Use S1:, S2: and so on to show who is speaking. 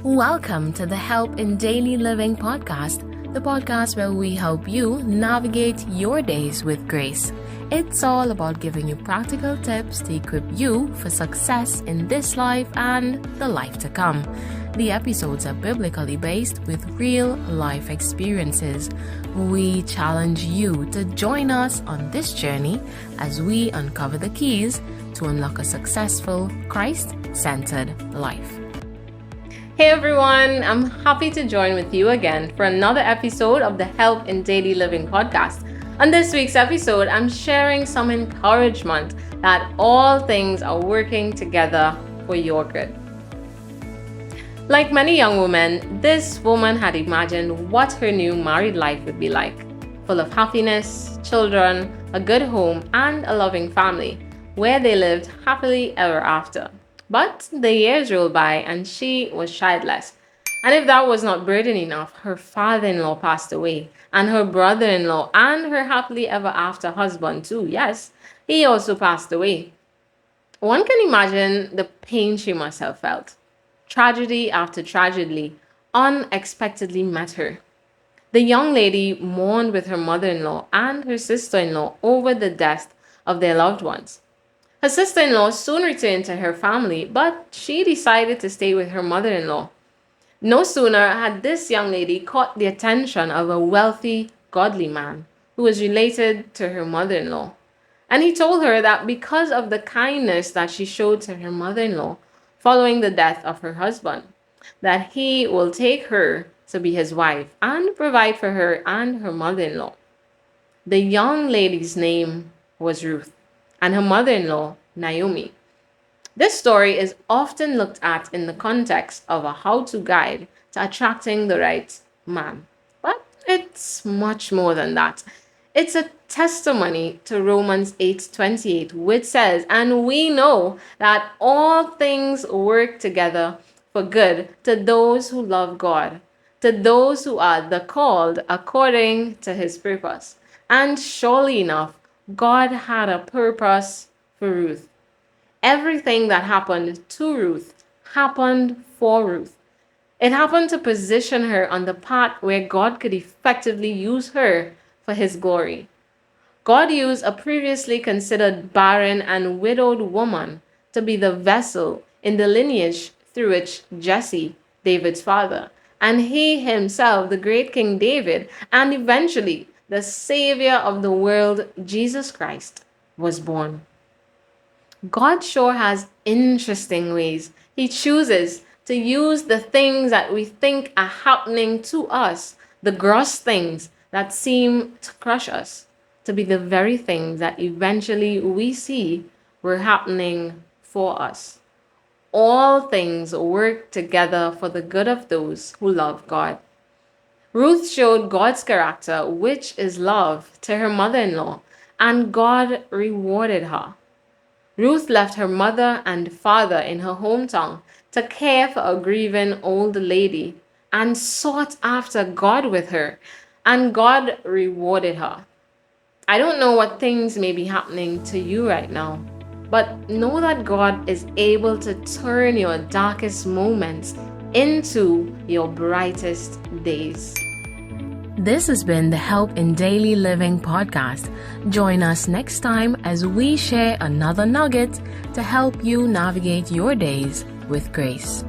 S1: Welcome to the Help in Daily Living podcast, the podcast where we help you navigate your days with grace. It's all about giving you practical tips to equip you for success in this life and the life to come. The episodes are biblically based with real life experiences. We challenge you to join us on this journey as we uncover the keys to unlock a successful, Christ-centered life. Hey everyone, I'm happy to join with you again for another episode of the Help in Daily Living podcast. On this week's episode, I'm sharing some encouragement that all things are working together for your good. Like many young women, this woman had imagined what her new married life would be like, full of happiness, children, a good home, and a loving family, where they lived happily ever after. But the years rolled by and she was childless. And if that was not burden enough, her father-in-law passed away, and her brother-in-law and her happily ever after husband too, yes, he also passed away. One can imagine the pain she must have felt. Tragedy after tragedy unexpectedly met her. The young lady mourned with her mother-in-law and her sister-in-law over the death of their loved ones. Her sister-in-law soon returned to her family, but she decided to stay with her mother-in-law. No sooner had this young lady caught the attention of a wealthy, godly man who was related to her mother-in-law. And he told her that because of the kindness that she showed to her mother-in-law following the death of her husband, that he will take her to be his wife and provide for her and her mother-in-law. The young lady's name was Ruth, and her mother-in-law, Naomi. This story is often looked at in the context of a how-to guide to attracting the right man. But it's much more than that. It's a testimony to Romans 8:28, which says, "And we know that all things work together for good to those who love God, to those who are the called according to his purpose." And surely enough, God had a purpose for Ruth. Everything that happened to Ruth happened for Ruth. It happened to position her on the path where God could effectively use her for his glory. God used a previously considered barren and widowed woman to be the vessel in the lineage through which Jesse, David's father, and he himself, the great King David, and eventually the Savior of the world, Jesus Christ, was born. God sure has interesting ways. He chooses to use the things that we think are happening to us, the gross things that seem to crush us, to be the very things that eventually we see were happening for us. All things work together for the good of those who love God. Ruth showed God's character, which is love, to her mother-in-law, and God rewarded her. Ruth left her mother and father in her hometown to care for a grieving old lady and sought after God with her, and God rewarded her. I don't know what things may be happening to you right now, but know that God is able to turn your darkest moments into your brightest days. This has been the Help in Daily Living podcast. Join us next time as we share another nugget to help you navigate your days with grace.